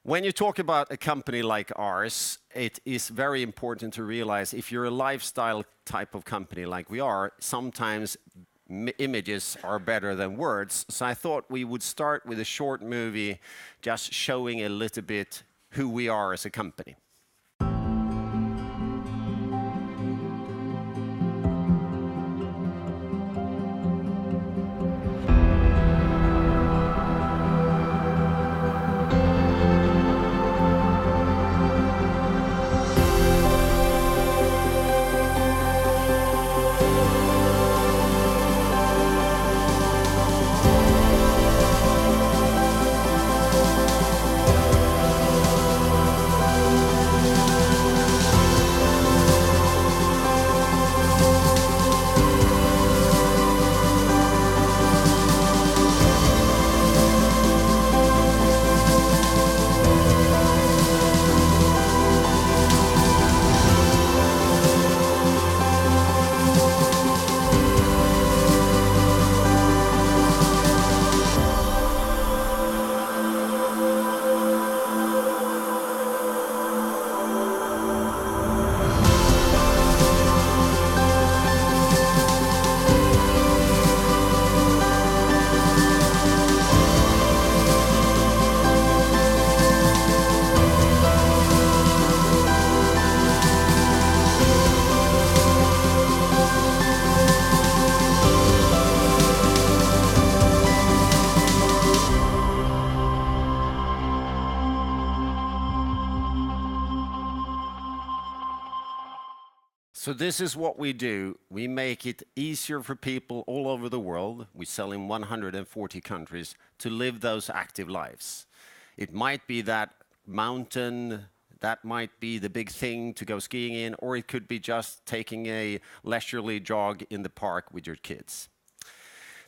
When you talk about a company like ours, it is very important to realize if you're a lifestyle type of company like we are, sometimes images are better than words. So I thought we would start with a short movie just showing a little bit who we are as a company. So this is what we do. We make it easier for people all over the world. We sell in 140 countries to live those active lives. It might be that mountain, that might be the big thing to go skiing in, or it could be just taking a leisurely jog in the park with your kids.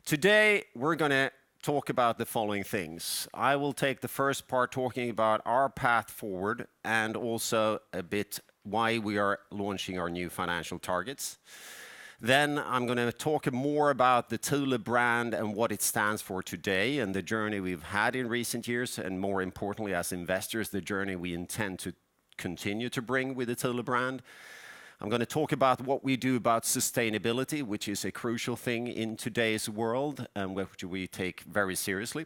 Today, we're going to talk about the following things. I will take the first part talking about our path forward and also a bit why we are launching our new financial targets. Then I'm going to talk more about the Thule brand and what it stands for today and the journey we've had in recent years, and more importantly, as investors, the journey we intend to continue to bring with the Thule brand. I'm going to talk about what we do about sustainability, which is a crucial thing in today's world and which we take very seriously.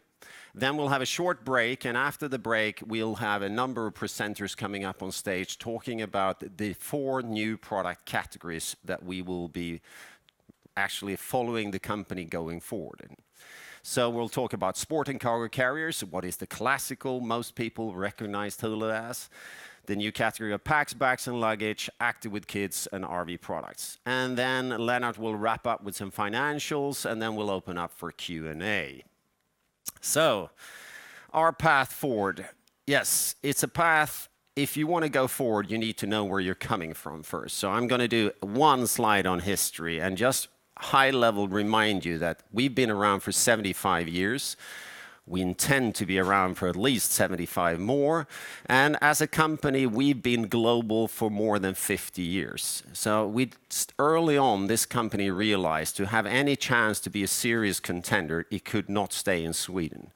Then we'll have a short break, and after the break, we'll have a number of presenters coming up on stage talking about the 4 new product categories that we will be actually following the company going forward in. So we'll talk about sport and cargo carriers, what is the classical most people recognize Thule as, the new category of packs, bags and luggage, active with kids and RV products. And then Lennart will wrap up with some financials, and then we'll open up for Q&A. So, our path forward. Yes, it's a path. If you want to go forward, you need to know where you're coming from first. So I'm going to do one slide on history and just high level remind you that we've been around for 75 years. We intend to be around for at least 75 more. And as a company, we've been global for more than 50 years. So early on, this company realized to have any chance to be a serious contender, it could not stay in Sweden.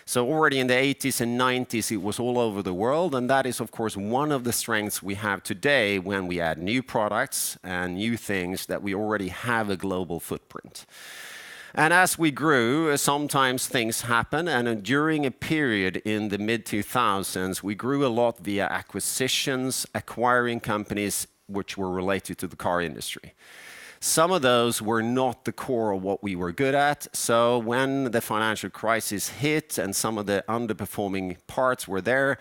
So already in the 80s and 90s, it was all over the world. And that is, of course, one of the strengths we have today when we add new products and new things that we already have a global footprint. And as we grew, sometimes things happen. And during a period in the mid-2000s, we grew a lot via acquisitions, acquiring companies which were related to the car industry. Some of those were not the core of what we were good at. So when the financial crisis hit and some of the underperforming parts were there,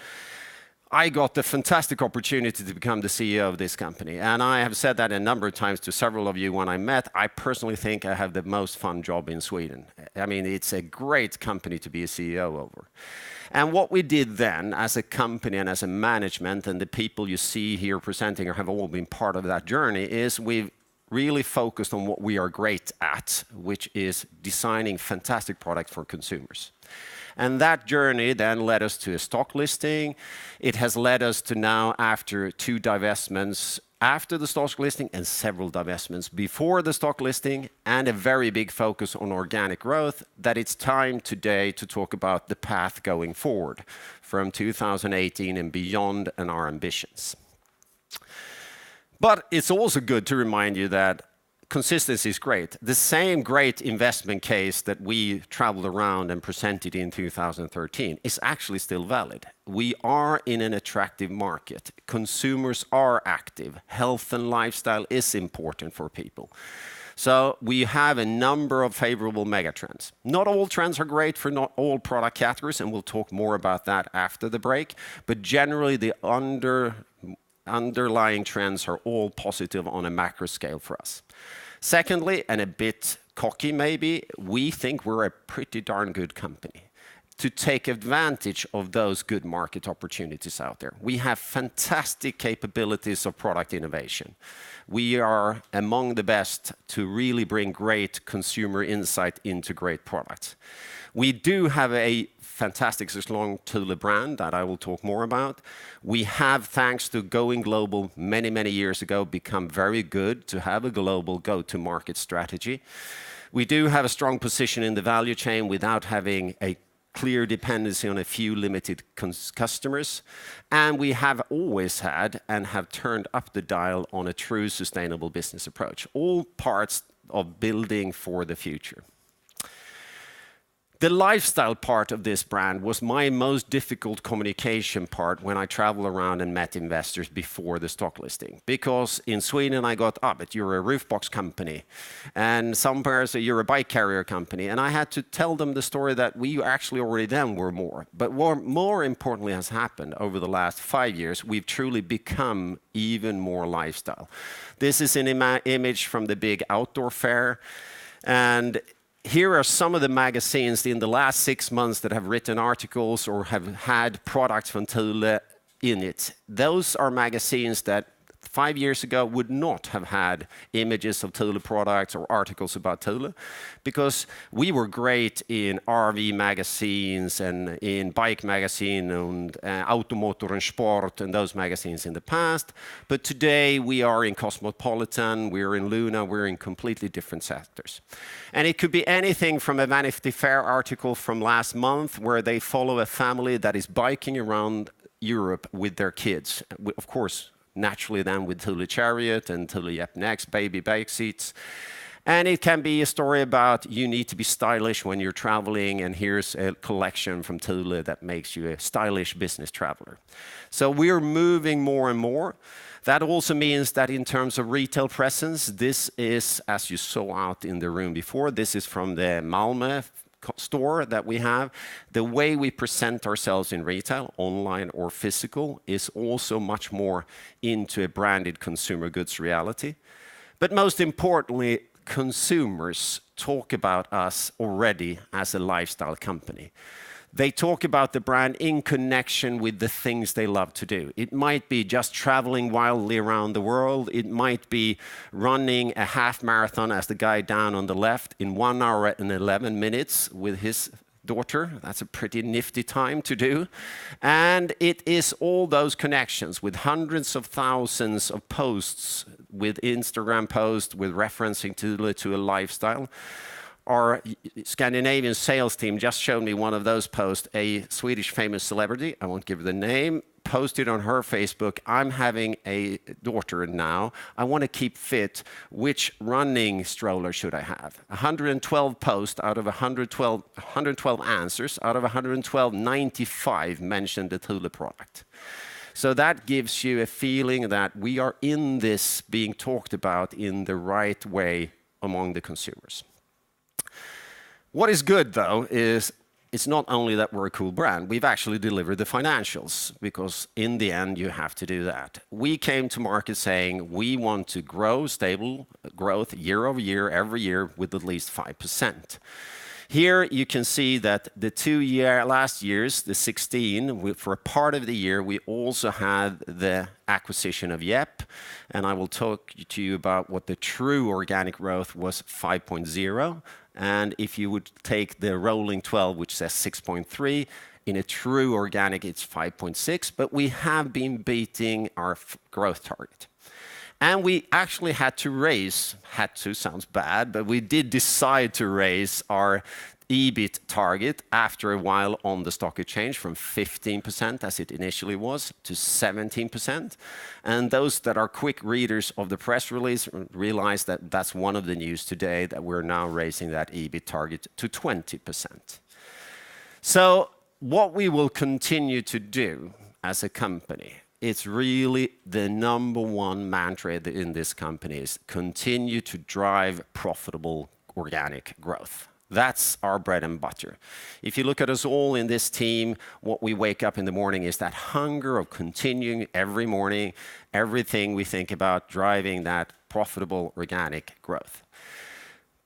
I got the fantastic opportunity to become the CEO of this company. And I have said that a number of times to several of you when I met. I personally think I have the most fun job in Sweden. I mean, it's a great company to be a CEO over. And what we did then as a company and as a management, and the people you see here presenting have all been part of that journey, is we've really focused on what we are great at, which is designing fantastic products for consumers. And that journey then led us to a stock listing. It has led us to now, after 2 divestments, after the stock listing and several divestments before the stock listing, and a very big focus on organic growth, that it's time today to talk about the path going forward from 2018 and beyond and our ambitions. But it's also good to remind you that consistency is great. The same great investment case that we traveled around and presented in 2013 is actually still valid. We are in an attractive market. Consumers are active. Health and lifestyle is important for people. So we have a number of favorable megatrends. Not all trends are great for not all product categories, and we'll talk more about that after the break. But generally, the underlying trends are all positive on a macro scale for us. Secondly, and a bit cocky maybe, we think we're a pretty darn good company to take advantage of those good market opportunities out there. We have fantastic capabilities of product innovation. We are among the best to really bring great consumer insight into great products. We do have a fantastic strong Thule brand that I will talk more about. We have, thanks to going global many, many years ago, become very good to have a global go-to-market strategy. We do have a strong position in the value chain without having a clear dependency on a few limited customers. And we have always had and have turned up the dial on a true sustainable business approach. All parts of building for the future. The lifestyle part of this brand was my most difficult communication part when I traveled around and met investors before the stock listing. Because in Sweden I got, but you're a roof box company. And somewhere you're a bike carrier company. And I had to tell them the story that we actually already then were more. But what more importantly has happened over the last 5 years, we've truly become even more lifestyle. This is an image from the big outdoor fair. And here are some of the magazines in the last 6 months that have written articles or have had products from Thule in it. Those are magazines that 5 years ago would not have had images of Thule products or articles about Thule, because we were great in RV magazines and in bike magazine and Automotor and Sport and those magazines in the past. But today we are in Cosmopolitan, we're in Luna, we're in completely different sectors. And it could be anything from a Vanity Fair article from last month where they follow a family that is biking around Europe with their kids. Of course, naturally then with Thule Chariot and Thule Yep Next baby bike seats. And it can be a story about you need to be stylish when you're traveling, and here's a collection from Thule that makes you a stylish business traveler. So we're moving more and more. That also means that in terms of retail presence, this is, as you saw out in the room before, this is from the Malmö store that we have. The way we present ourselves in retail, online or physical, is also much more into a branded consumer goods reality. But most importantly, consumers talk about us already as a lifestyle company. They talk about the brand in connection with the things they love to do. It might be just traveling wildly around the world. It might be running a half marathon, as the guy down on the left, in 1 hour and 11 minutes with his daughter. That's a pretty nifty time to do. And it is all those connections with hundreds of thousands of posts, with Instagram posts, with referencing to a lifestyle. Our Scandinavian sales team just showed me one of those posts. A Swedish famous celebrity, I won't give the name, posted on her Facebook, "I'm having a daughter now. I want to keep fit. Which running stroller should I have?" 112 posts out of 112 answers. Out of 112, 95 mentioned the Thule product. So that gives you a feeling that we are in this being talked about in the right way among the consumers. What is good, though, is it's not only that we're a cool brand, we've actually delivered the financials, because in the end, you have to do that. We came to market saying we want to grow stable growth year over year, every year, with at least 5%. Here you can see that the last years, the 16, for a part of the year, we also had the acquisition of Yep, and I will talk to you about what the true organic growth was, 5.0. And if you would take the rolling 12, which says 6.3, in a true organic, it's 5.6, but we have been beating our growth target. And we actually had to sounds bad, but we did decide to raise our EBIT target after a while on the stock exchange from 15%, as it initially was, to 17%. And those that are quick readers of the press release realize that that's one of the news today, that we're now raising that EBIT target to 20%. So what we will continue to do as a company, it's really the number one mantra in this company, is continue to drive profitable organic growth. That's our bread and butter. If you look at us all in this team, what we wake up in the morning is that hunger of continuing every morning, everything we think about driving that profitable organic growth.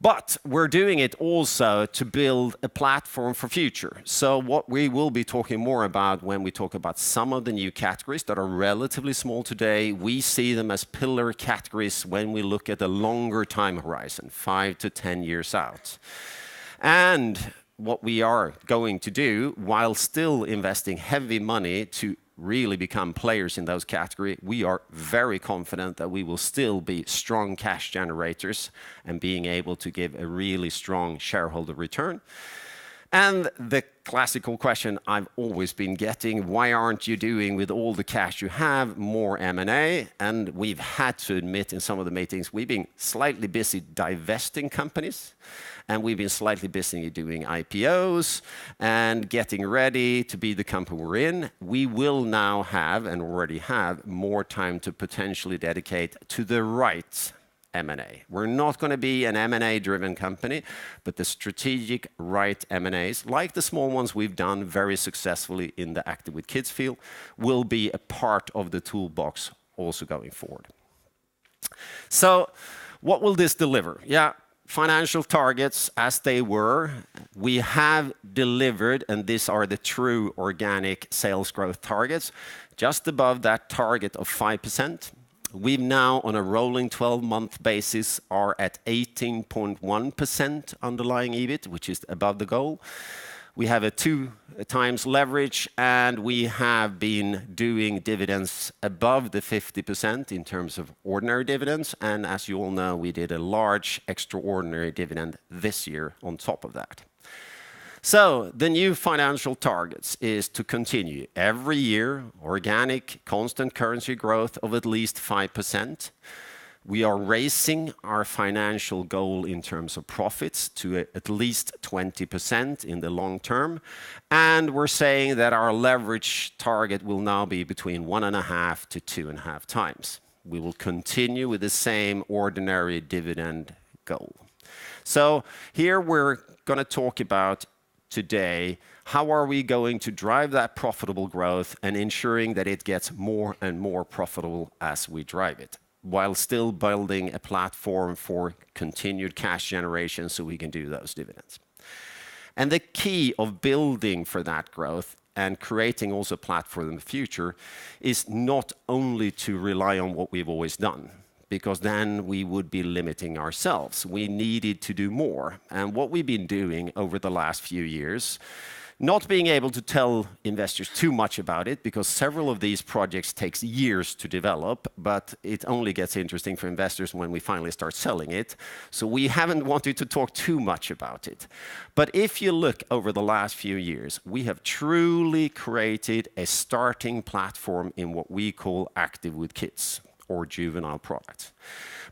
But we're doing it also to build a platform for future. So what we will be talking more about when we talk about some of the new categories that are relatively small today, we see them as pillar categories when we look at a longer time horizon, 5 to 10 years out. And what we are going to do, while still investing heavy money to really become players in those categories, we are very confident that we will still be strong cash generators and being able to give a really strong shareholder return. And the classical question I've always been getting, why aren't you doing, with all the cash you have, more M&A? And we've had to admit in some of the meetings, we've been slightly busy divesting companies, and we've been slightly busy doing IPOs and getting ready to be the company we're in. We will now have, and already have, more time to potentially dedicate to the right M&A. We're not going to be an M&A-driven company, but the strategic right M&As, like the small ones we've done very successfully in the Active with Kids field, will be a part of the toolbox also going forward. So what will this deliver? Yeah, financial targets as they were, we have delivered, and these are the true organic sales growth targets, just above that target of 5%. We now, on a rolling 12-month basis, are at 18.1% underlying EBIT, which is above the goal. We have a 2 times leverage, and we have been doing dividends above the 50% in terms of ordinary dividends. And as you all know, we did a large extraordinary dividend this year on top of that. So the new financial targets is to continue every year organic constant currency growth of at least 5%. We are raising our financial goal in terms of profits to at least 20% in the long term. And we're saying that our leverage target will now be between 1.5 to 2.5 times. We will continue with the same ordinary dividend goal. So here we're going to talk about today, how are we going to drive that profitable growth and ensuring that it gets more and more profitable as we drive it, while still building a platform for continued cash generation so we can do those dividends. And the key of building for that growth and creating also a platform in the future is not only to rely on what we've always done, because then we would be limiting ourselves. We needed to do more. And what we've been doing over the last few years, not being able to tell investors too much about it, because several of these projects takes years to develop, but it only gets interesting for investors when we finally start selling it. So we haven't wanted to talk too much about it. But if you look over the last few years, we have truly created a starting platform in what we call Active with Kids, or juvenile products.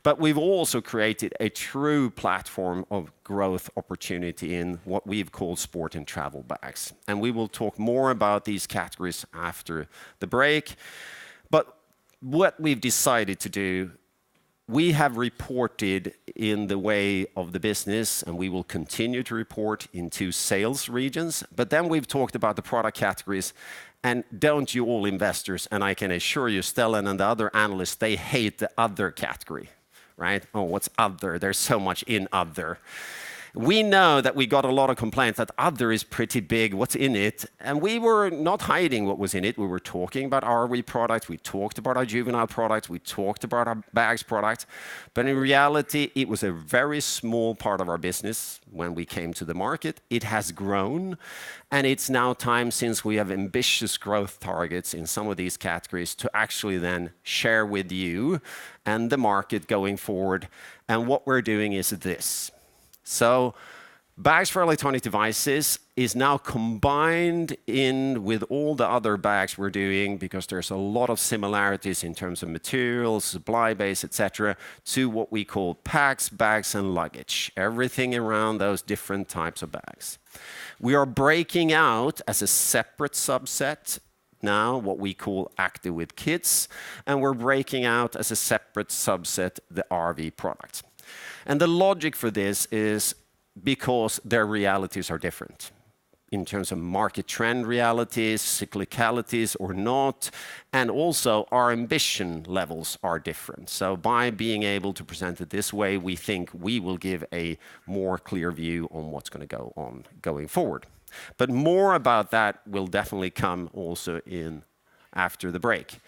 But we've also created a true platform of growth opportunity in what we've called sport and travel bags. And we will talk more about these categories after the break. But what we've decided to do, we have reported in the way of the business, and we will continue to report in 2 sales regions. But then we've talked about the product categories. And don't you all investors, and I can assure you, Stellan and the other analysts, they hate the other category, right? Oh, what's other? There's so much in other. We know that we got a lot of complaints that other is pretty big, what's in it? And we were not hiding what was in it. We were talking about our RV products, we talked about our juvenile products, we talked about our bags products. But in reality, it was a very small part of our business when we came to the market. It has grown, and it's now time, since we have ambitious growth targets in some of these categories, to actually then share with you and the market going forward. And what we're doing is this. So bags for electronic devices is now combined in with all the other bags we're doing, because there's a lot of similarities in terms of materials, supply base, etc., to what we call packs, bags, and luggage. Everything around those different types of bags. We are breaking out as a separate subset now what we call Active with Kids, and we're breaking out as a separate subset the RV products. And the logic for this is because their realities are different in terms of market trend realities, cyclicalities or not, and also our ambition levels are different. So by being able to present it this way, we think we will give a more clear view on what's going to go on going forward. But more about that will definitely come also in after the break.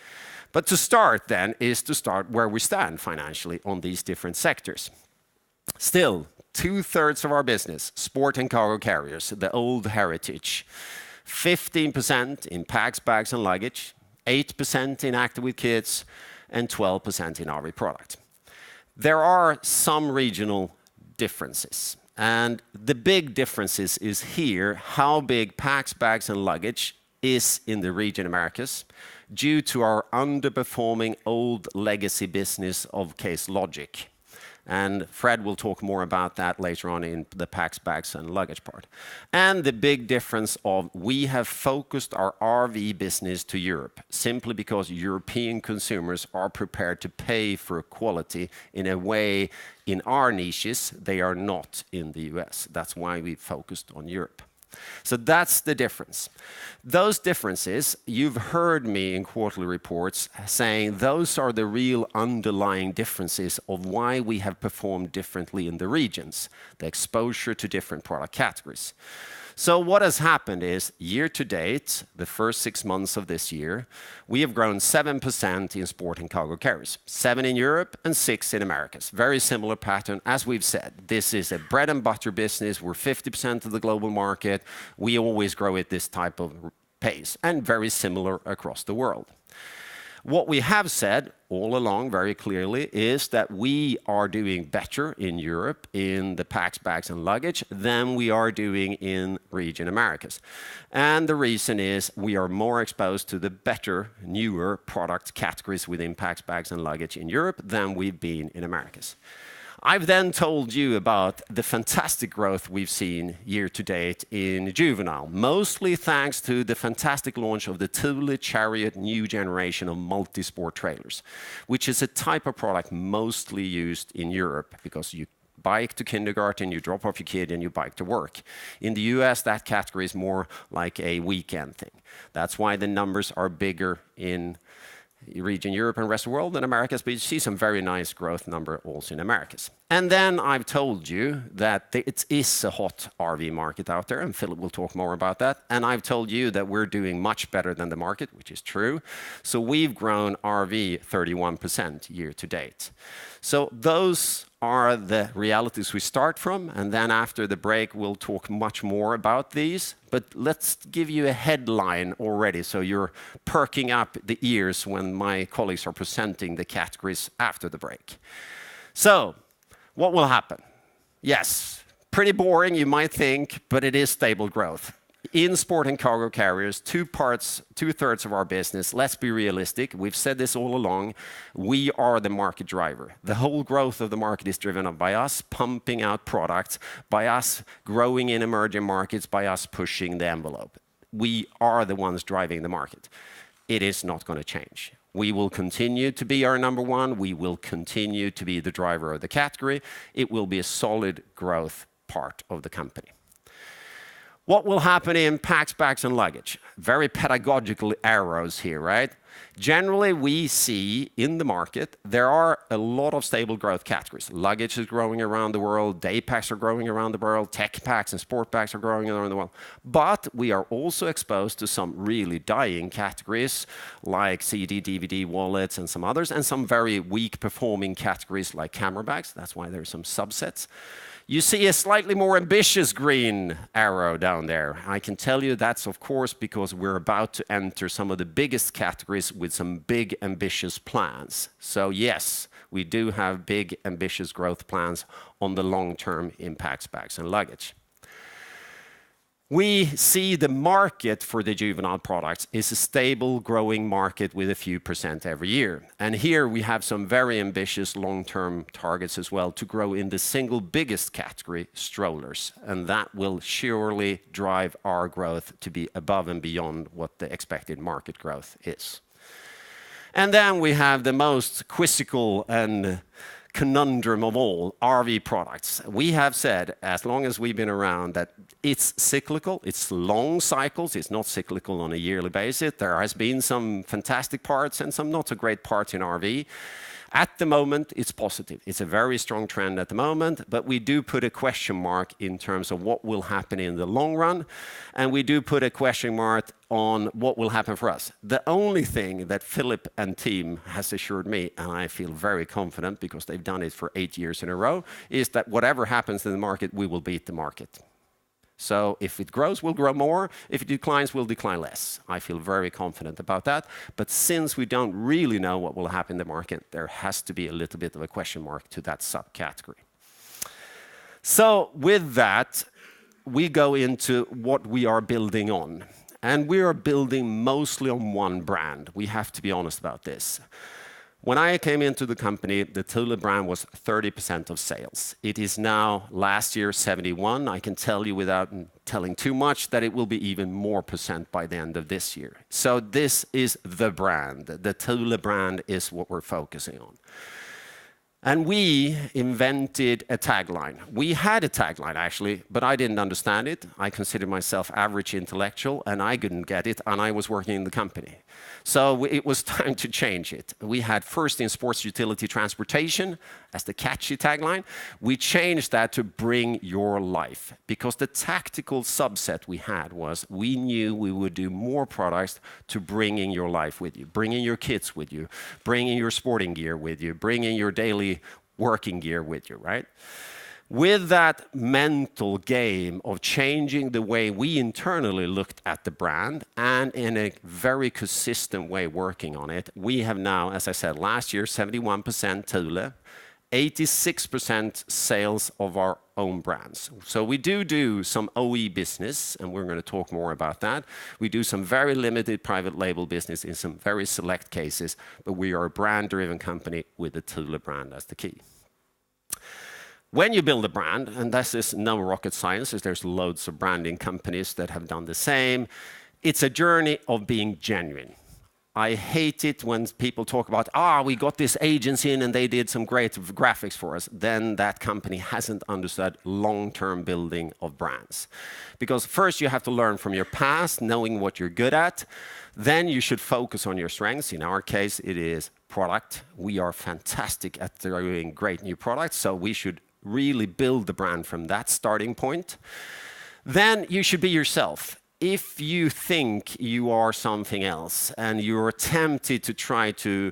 But to start then is to start where we stand financially on these different sectors. Still, 2/3 of our business, sport and cargo carriers, the old heritage. 15% in packs, bags, and luggage, 8% in Active with Kids, and 12% in RV product. There are some regional differences, and the big differences is here how big packs, bags, and luggage is in the region Americas due to our underperforming old legacy business of Case Logic. And Fred will talk more about that later on in the packs, bags, and luggage part. And the big difference of we have focused our RV business to Europe, simply because European consumers are prepared to pay for quality in a way in our niches they are not in the US. That's why we focused on Europe. So that's the difference. Those differences, you've heard me in quarterly reports saying those are the real underlying differences of why we have performed differently in the regions, the exposure to different product categories. So what has happened is, year to date, the first 6 months of this year, we have grown 7% in sport and cargo carriers, 7 in Europe and 6 in Americas. Very similar pattern, as we've said. This is a bread and butter business. We're 50% of the global market. We always grow at this type of pace, and very similar across the world. What we have said all along very clearly is that we are doing better in Europe in the packs, bags, and luggage than we are doing in region Americas. And the reason is we are more exposed to the better, newer product categories within packs, bags, and luggage in Europe than we've been in Americas. I've then told you about the fantastic growth we've seen year to date in juvenile, mostly thanks to the fantastic launch of the Thule Chariot new generation of multi-sport trailers, which is a type of product mostly used in Europe because you bike to kindergarten, you drop off your kid, and you bike to work. In the US, that category is more like a weekend thing. That's why the numbers are bigger in region Europe and rest of the world than Americas, but you see some very nice growth number also in Americas. And then I've told you that it is a hot RV market out there, and Philip will talk more about that. And I've told you that we're doing much better than the market, which is true. So we've grown RV 31% year to date. So those are the realities we start from, and then after the break we'll talk much more about these. But let's give you a headline already so you're perking up the ears when my colleagues are presenting the categories after the break. So what will happen? Yes, pretty boring you might think, but it is stable growth. In sport and cargo carriers, 2/3 of our business, let's be realistic, we've said this all along, we are the market driver. The whole growth of the market is driven up by us pumping out products, by us growing in emerging markets, by us pushing the envelope. We are the ones driving the market. It is not going to change. We will continue to be our number one. We will continue to be the driver of the category. It will be a solid growth part of the company. What will happen in packs, bags, and luggage? Very pedagogical arrows here, right? Generally, we see in the market, there are a lot of stable growth categories. Luggage is growing around the world, day packs are growing around the world, tech packs and sport bags are growing around the world. But we are also exposed to some really dying categories like CD, DVD, wallets, and some others, and some very weak performing categories like camera bags. That's why there are some subsets. You see a slightly more ambitious green arrow down there. I can tell you that's of course because we're about to enter some of the biggest categories with some big ambitious plans. So yes, we do have big ambitious growth plans on the long term in packs, bags and luggage. We see the market for the juvenile products is a stable growing market with a few % every year. And here we have some very ambitious long-term targets as well to grow in the single biggest category, strollers. And that will surely drive our growth to be above and beyond what the expected market growth is. And then we have the most quizzical and conundrum of all, RV products. We have said, as long as we've been around, that it's cyclical, it's long cycles, it's not cyclical on a yearly basis. There has been some fantastic parts and some not so great parts in RV. At the moment, it's positive. It's a very strong trend at the moment, but we do put a question mark in terms of what will happen in the long run, and we do put a question mark on what will happen for us. The only thing that Philip and team has assured me, and I feel very confident because they've done it for 8 years in a row, is that whatever happens in the market, we will beat the market. So if it grows, we'll grow more. If it declines, we'll decline less. I feel very confident about that. But since we don't really know what will happen in the market, there has to be a little bit of a question mark to that subcategory. So with that, we go into what we are building on. And we are building mostly on one brand. We have to be honest about this. When I came into the company, the Thule brand was 30% of sales. It is now, last year, 71. I can tell you without telling too much that it will be even more % by the end of this year. So this is the brand. The Thule brand is what we're focusing on. And we invented a tagline. We had a tagline, actually, but I didn't understand it. I considered myself average intellectual, and I couldn't get it, and I was working in the company. So it was time to change it. We had first in sports utility transportation as the catchy tagline. We changed that to bring your life, because the tactical subset we had was we knew we would do more products to bringing your life with you, bringing your kids with you, bringing your sporting gear with you, bringing your daily working gear with you, right? With that mental game of changing the way we internally looked at the brand and in a very consistent way working on it, we have now, as I said, last year, 71% Thule, 86% sales of our own brands. So we do some OE business, and we're going to talk more about that. We do some very limited private label business in some very select cases, but we are a brand-driven company with the Thule brand as the key. When you build a brand, and this is no rocket science, there's loads of branding companies that have done the same, it's a journey of being genuine. I hate it when people talk about, we got this agency in and they did some great graphics for us. Then that company hasn't understood long-term building of brands. Because first you have to learn from your past, knowing what you're good at. Then you should focus on your strengths. In our case, it is product. We are fantastic at doing great new products, so we should really build the brand from that starting point. Then you should be yourself. If you think you are something else and you're tempted to try to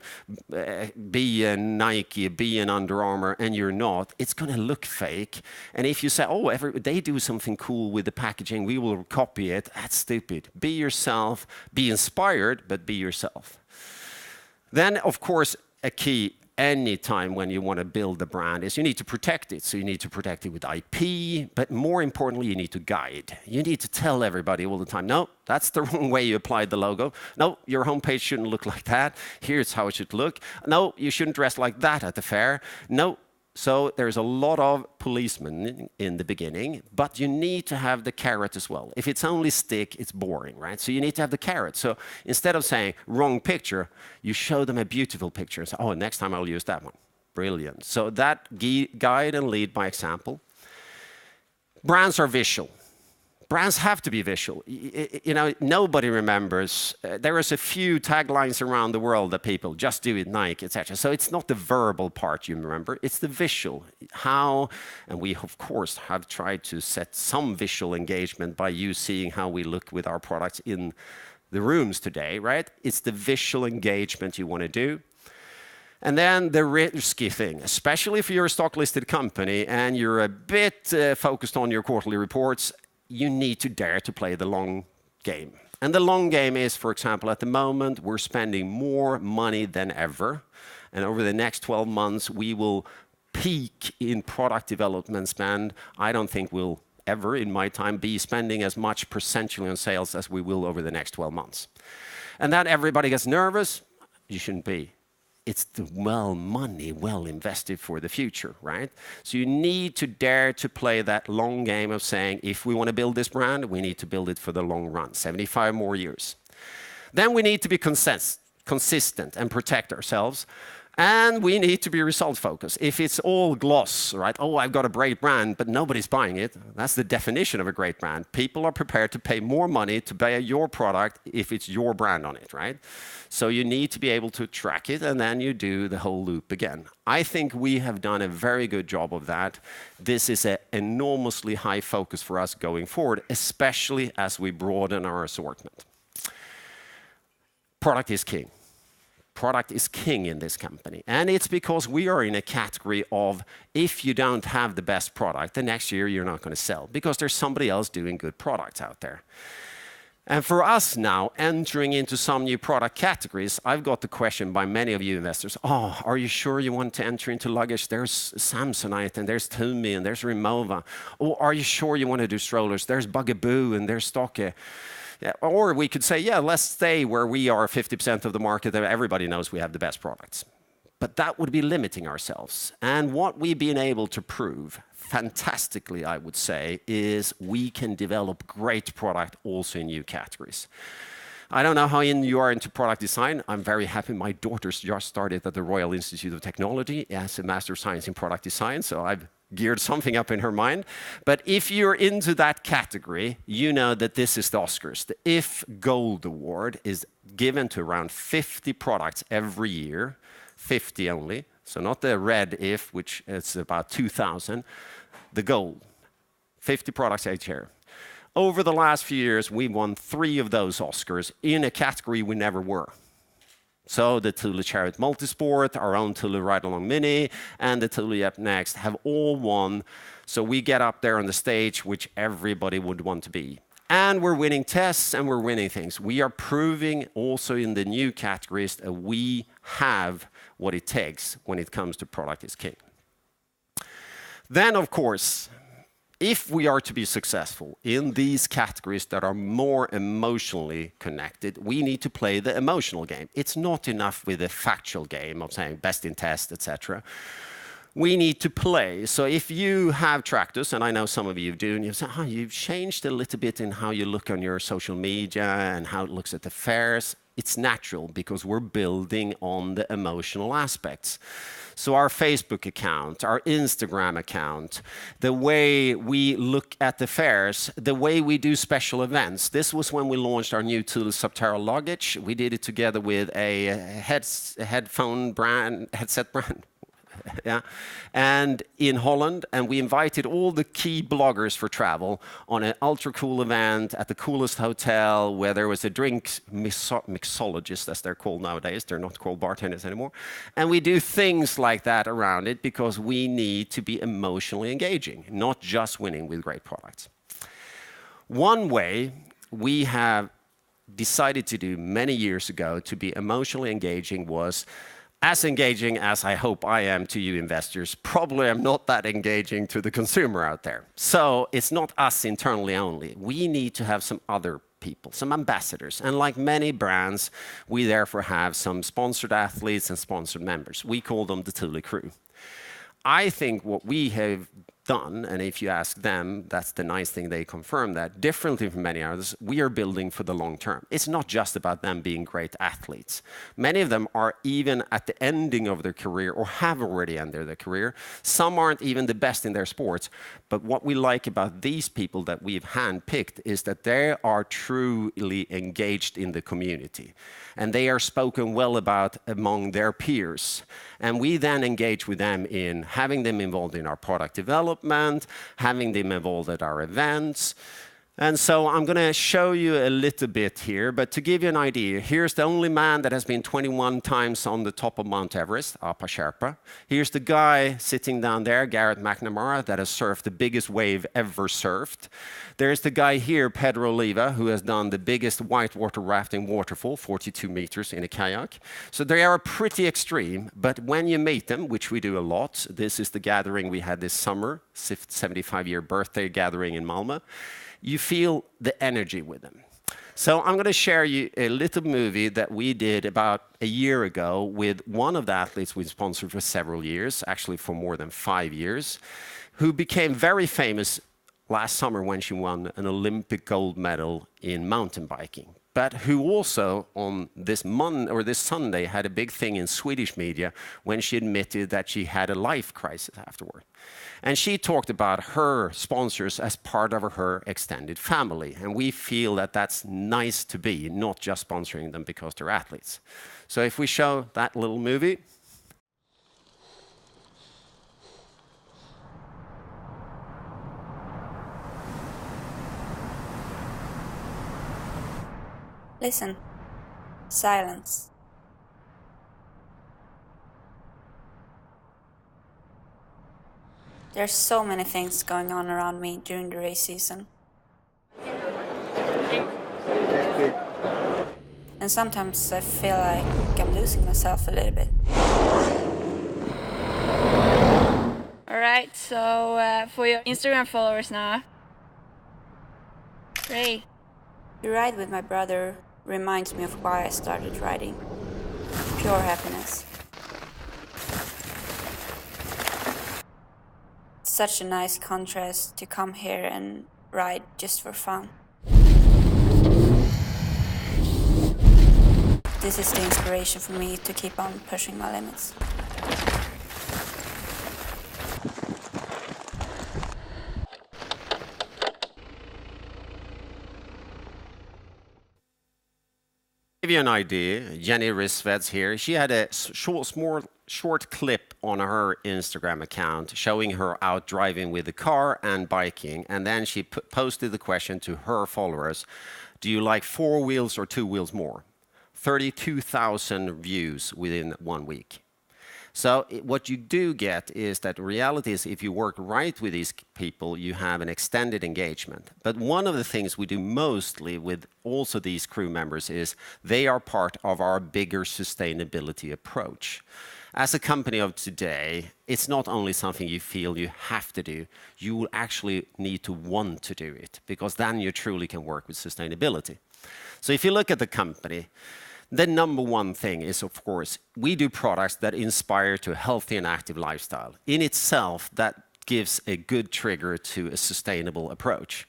be a Nike, be an Under Armour, and you're not, it's going to look fake. And if you say, they do something cool with the packaging, we will copy it, that's stupid. Be yourself, be inspired, but be yourself. Then, of course, a key any time when you want to build a brand is you need to protect it. So you need to protect it with IP, but more importantly, you need to guide. You need to tell everybody all the time, no, that's the wrong way you applied the logo. No, your homepage shouldn't look like that. Here's how it should look. No, you shouldn't dress like that at the fair. No. So there's a lot of policemen in the beginning, but you need to have the carrot as well. If it's only stick, it's boring, right? So you need to have the carrot. So instead of saying wrong picture, you show them a beautiful picture and say, next time I'll use that one. Brilliant. So that guide and lead by example. Brands are visual. Brands have to be visual. You know, nobody remembers. There is a few taglines around the world that people just do it, Nike, etc. So it's not the verbal part you remember, it's the visual. How, and we of course have tried to set some visual engagement by you seeing how we look with our products in the rooms today, right? It's the visual engagement you want to do. And then the risky thing, especially if you're a stock-listed company and you're a bit focused on your quarterly reports, you need to dare to play the long game. And the long game is, for example, at the moment, we're spending more money than ever. And over the next 12 months, we will peak in product development spend. I don't think we'll ever, in my time, be spending as much percentually on sales as we will over the next 12 months. And that everybody gets nervous. You shouldn't be. It's the money well invested for the future, right? So you need to dare to play that long game of saying, if we want to build this brand, we need to build it for the long run, 75 more years. Then we need to be consistent and protect ourselves. And we need to be result focused. If it's all gloss, right? Oh, I've got a great brand, but nobody's buying it. That's the definition of a great brand. People are prepared to pay more money to buy your product if it's your brand on it, right? So you need to be able to track it, and then you do the whole loop again. I think we have done a very good job of that. This is an enormously high focus for us going forward, especially as we broaden our assortment. Product is king. Product is king in this company. And it's because we are in a category of, if you don't have the best product, the next year you're not going to sell, because there's somebody else doing good products out there. And for us now, entering into some new product categories, I've got the question by many of you investors, oh, are you sure you want to enter into luggage? There's Samsonite, and there's Thule, and there's Rimowa. Or are you sure you want to do strollers? There's Bugaboo, and there's Stokke. Yeah, or we could say, yeah, let's stay where we are 50% of the market, and everybody knows we have the best products. But that would be limiting ourselves. And what we've been able to prove, fantastically, I would say, is we can develop great product also in new categories. I don't know how in you are into product design. I'm very happy. My daughter's just started at the Royal Institute of Technology as a Master of Science in Product Design, so I've geared something up in her mind. But if you're into that category, you know that this is the Oscars. The IF Gold Award is given to around 50 products every year, 50 only. So not the red IF, which is about 2,000, the gold, 50 products each year. Over the last few years, we won 3 of those Oscars in a category we never were. So the Thule Chariot Multisport, our own Thule Ride Along Mini, and the Thule Up Next have all won. So we get up there on the stage, which everybody would want to be. And we're winning tests and we're winning things. We are proving also in the new categories that we have what it takes when it comes to product is king. Then, of course, if we are to be successful in these categories that are more emotionally connected, we need to play the emotional game. It's not enough with a factual game of saying best in test, etc. We need to play. So if you have tracked us, and I know some of you do, and you say, oh, you've changed a little bit in how you look on your social media and how it looks at the fairs. It's natural because we're building on the emotional aspects. So our Facebook account, our Instagram account, the way we look at the fairs, the way we do special events. This was when we launched our new Thule Subterra luggage. We did it together with a headset brand. Yeah, and in Holland, and we invited all the key bloggers for travel on an ultra cool event at the coolest hotel where there was a drink mixologist, as they're called nowadays. They're not called bartenders anymore. And we do things like that around it because we need to be emotionally engaging, not just winning with great products. One way we have decided to do many years ago to be emotionally engaging was as engaging as I hope I am to you investors. Probably I'm not that engaging to the consumer out there. So it's not us internally only. We need to have some other people, some ambassadors. And like many brands, we therefore have some sponsored athletes and sponsored members. We call them the Thule Crew. I think what we have done, and if you ask them, that's the nice thing, they confirm that, differently from many others, we are building for the long term. It's not just about them being great athletes. Many of them are even at the ending of their career or have already ended their career. Some aren't even the best in their sports, but what we like about these people that we've handpicked is that they are truly engaged in the community, and they are spoken well about among their peers. And we then engage with them in having them involved in our product development, having them involved at our events. And so I'm going to show you a little bit here, but to give you an idea, here's the only man that has been 21 times on the top of Mount Everest, Apa Sherpa. Here's the guy sitting down there, Garrett McNamara, that has surfed the biggest wave ever surfed. There's the guy here, Pedro Oliva, who has done the biggest whitewater rafting waterfall, 42 meters in a kayak. So they are pretty extreme, but when you meet them, which we do a lot, this is the gathering we had this summer, 75-year birthday gathering in Malmö, you feel the energy with them. So I'm going to share you a little movie that we did about a year ago with one of the athletes we sponsored for several years, actually for more than 5 years, who became very famous last summer when she won an Olympic gold medal in mountain biking, but who also on this Sunday had a big thing in Swedish media when she admitted that she had a life crisis afterward. And she talked about her sponsors as part of her extended family. And we feel that that's nice to be, not just sponsoring them because they're athletes. So if we show that little movie. Listen. Silence. There's so many things going on around me during the race season. And sometimes I feel like I'm losing myself a little bit. Alright, so for your Instagram followers now. Great. The ride with my brother reminds me of why I started riding. Pure happiness. It's such a nice contrast to come here and ride just for fun. This is the inspiration for me to keep on pushing my limits. Give you an idea, Jenny Risveds here, she had a short clip on her Instagram account showing her out driving with the car and biking, and then she posted the question to her followers, do you like 4 wheels or 2 wheels more? 32,000 views within 1 week. So what you do get is that reality is if you work right with these people, you have an extended engagement. But one of the things we do mostly with also these crew members is they are part of our bigger sustainability approach. As a company of today, it's not only something you feel you have to do, you will actually need to want to do it, because then you truly can work with sustainability. So if you look at the company, the number one thing is, of course, we do products that inspire to a healthy and active lifestyle. In itself, that gives a good trigger to a sustainable approach.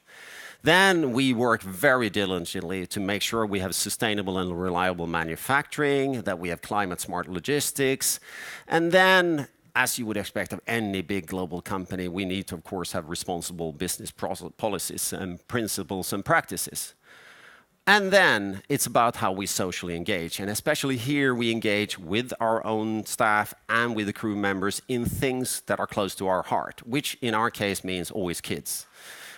Then we work very diligently to make sure we have sustainable and reliable manufacturing, that we have climate smart logistics. And then, as you would expect of any big global company, we need to, of course, have responsible business policies and principles and practices. And then it's about how we socially engage. And especially here, we engage with our own staff and with the crew members in things that are close to our heart, which in our case means always kids.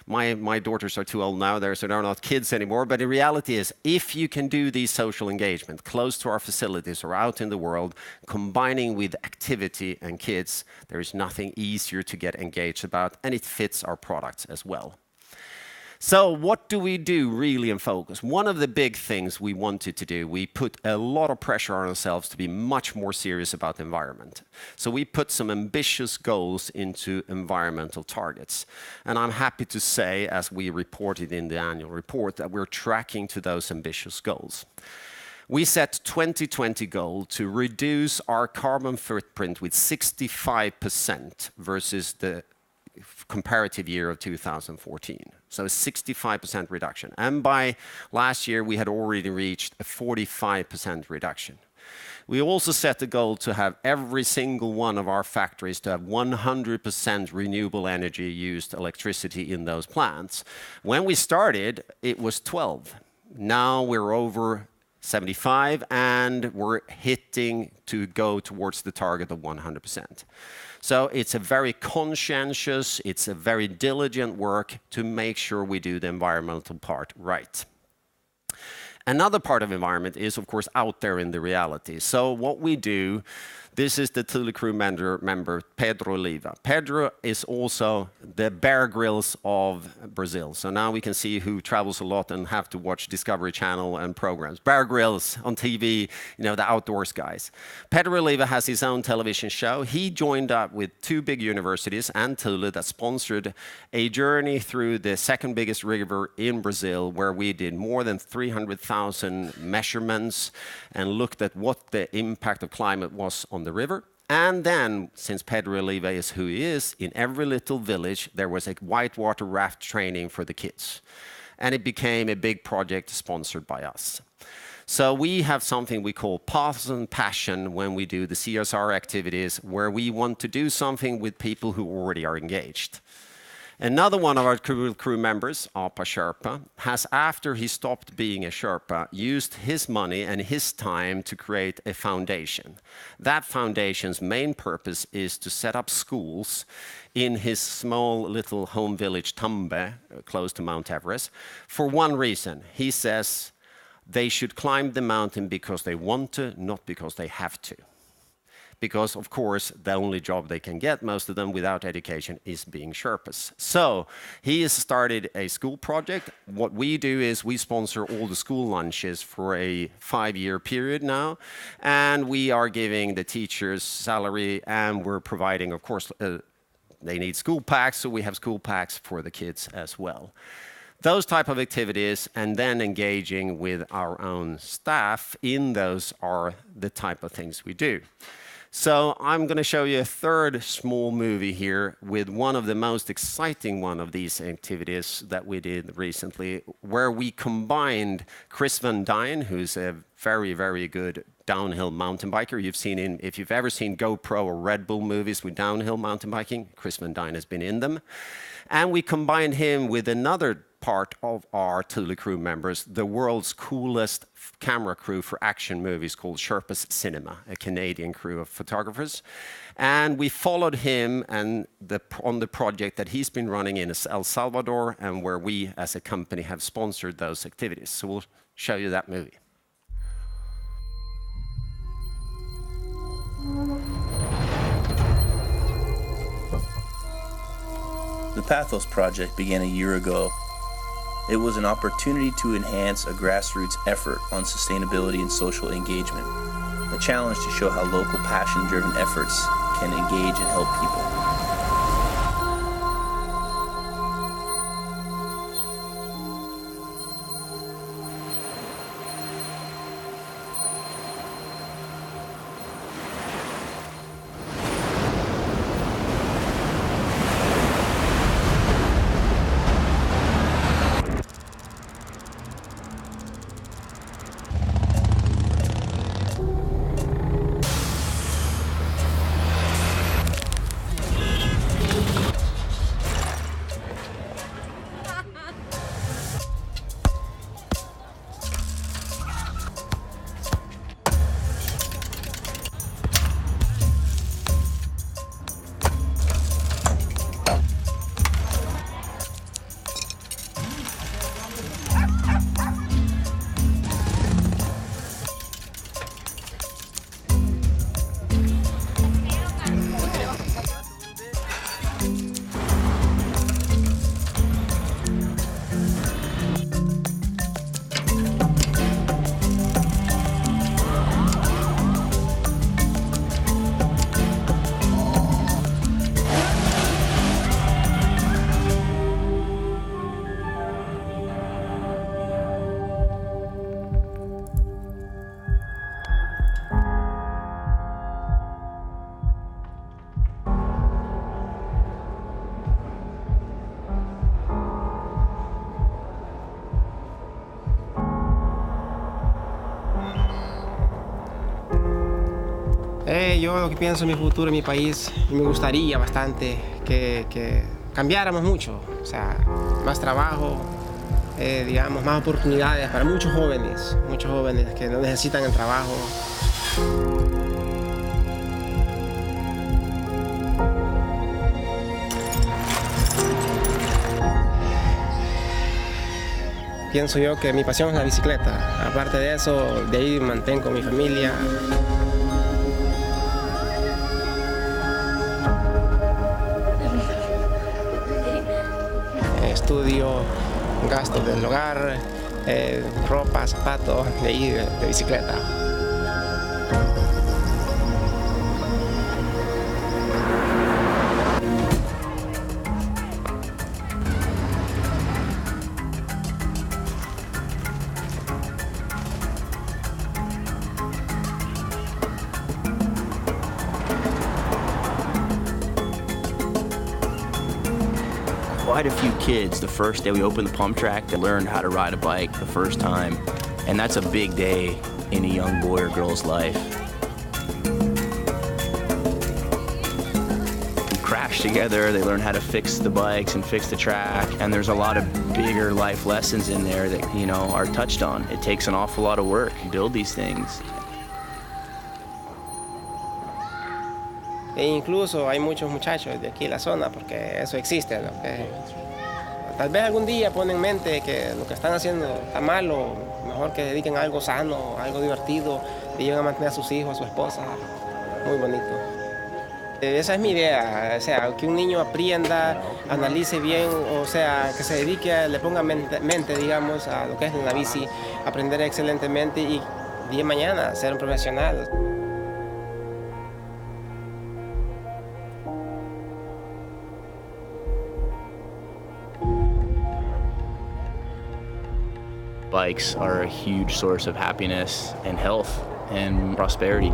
My daughters are too old now, so they're not kids anymore. But the reality is, if you can do these social engagement close to our facilities or out in the world, combining with activity and kids, there is nothing easier to get engaged about, and it fits our products as well. So what do we do really in focus? One of the big things we wanted to do, we put a lot of pressure on ourselves to be much more serious about the environment. So we put some ambitious goals into environmental targets. And I'm happy to say, as we reported in the annual report, that we're tracking to those ambitious goals. We set 2020 goal to reduce our carbon footprint with 65% versus the comparative year of 2014. So a 65% reduction. And by last year, we had already reached a 45% reduction. We also set the goal to have every single one of our factories to have 100% renewable energy used electricity in those plants. When we started, it was 12. Now we're over 75, and we're hitting to go towards the target of 100%. So it's a very conscientious, it's a very diligent work to make sure we do the environmental part right. Another part of environment is, of course, out there in the reality. So what we do, this is the Thule Crew member, Pedro Oliva. Pedro is also the Bear Grylls of Brazil. So now we can see who travels a lot and have to watch Discovery Channel and programs. Bear Grylls on TV, you know, the outdoors guys. Pedro Oliva has his own television show. He joined up with 2 big universities and Thule that sponsored a journey through the second biggest river in Brazil, where we did more than 300,000 measurements and looked at what the impact of climate was on the river. And then, since Pedro Oliva is who he is, in every little village there was a whitewater raft training for the kids. And it became a big project sponsored by us. So we have something we call Paths and Passion when we do the CSR activities, where we want to do something with people who already are engaged. Another one of our crew members, Apa Sherpa, has, after he stopped being a Sherpa, used his money and his time to create a foundation. That foundation's main purpose is to set up schools in his small little home village, Tambe, close to Mount Everest, for one reason. He says they should climb the mountain because they want to, not because they have to. Because, of course, the only job they can get, most of them without education, is being Sherpas. So he has started a school project. What we do is we sponsor all the school lunches for a 5-year period now. And we are giving the teachers salary, and we're providing, of course, they need school packs, so we have school packs for the kids as well. Those type of activities, and then engaging with our own staff in those, are the type of things we do. So I'm going to show you a third small movie here with one of the most exciting one of these activities that we did recently, where we combined Chris Van Dine, who's a very, very good downhill mountain biker. You've seen him, if you've ever seen GoPro or Red Bull movies with downhill mountain biking, Chris Van Dine has been in them. And we combined him with another part of our Thule Crew members, the world's coolest camera crew for action movies called Sherpas Cinema, a Canadian crew of photographers. And we followed him and on the project that he's been running in El Salvador, and where we as a company have sponsored those activities. So we'll show you that movie. The Pathos Project began a year ago. It was an opportunity to enhance a grassroots effort on sustainability and social engagement, a challenge to show how local passion-driven efforts can engage and help people. yo lo que pienso en mi futuro, en mi país, y me gustaría bastante que cambiáramos mucho, o sea, más trabajo, digamos, más oportunidades para muchos jóvenes que no necesitan el trabajo. Pienso yo que mi pasión es la bicicleta. Aparte de eso, de ahí mantengo mi familia. Estudio, gastos del hogar, ropa, zapatos, de ahí de bicicleta. Quite a few kids, the first day we opened the pump track, they learned how to ride a bike the first time. And that's a big day in a young boy or girl's life. We crash together, they learn how to fix the bikes and fix the track. And there's a lot of bigger life lessons in there that, you know, are touched on. It takes an awful lot of work to build these things. E incluso hay muchos muchachos de aquí en la zona, porque eso existe, ¿no? Tal vez algún día ponen en mente que lo que están haciendo está malo, mejor que dediquen a algo sano, algo divertido, y lleguen a mantener a sus hijos, a su esposa. Muy bonito. Esa es mi idea, o sea, que un niño aprenda, analice bien, o sea, que se dedique, le ponga mente, digamos, a lo que es la bici, aprender excelentemente y día de mañana ser un profesional. Bikes are a huge source of happiness and health and prosperity.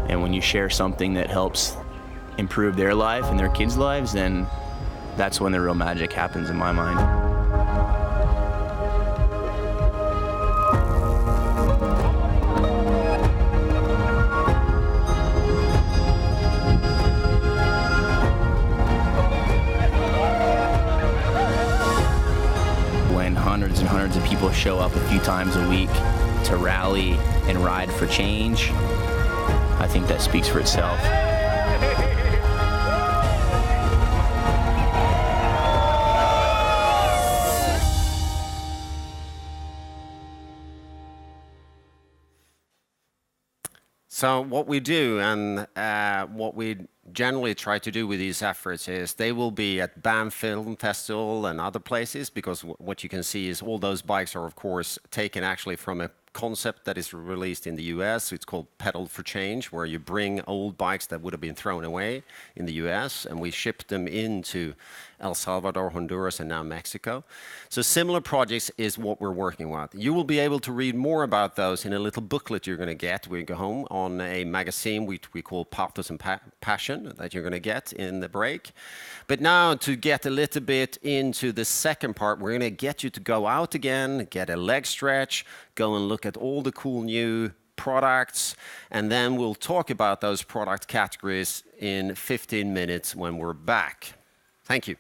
And when you share something that helps improve their life and their kids' lives, then that's when the real magic happens in my mind. Hundreds and hundreds of people show up a few times a week to rally and ride for change, I think that speaks for itself. So what we do and what we generally try to do with these efforts is they will be at BAM Film Festival and other places, because what you can see is all those bikes are of course taken actually from a concept that is released in the US. It's called Pedal for Change, where you bring old bikes that would have been thrown away in the US and we ship them into El Salvador, Honduras, and now Mexico. So similar projects is what we're working with. You will be able to read more about those in a little booklet you're going to get when you go home, on a magazine we call Pathos and Passion that you're going to get in the break. But now to get a little bit into the second part, we're going to get you to go out again, get a leg stretch, go and look at all the cool new products, and then we'll talk about those product categories in 15 minutes when we're back. Thank you.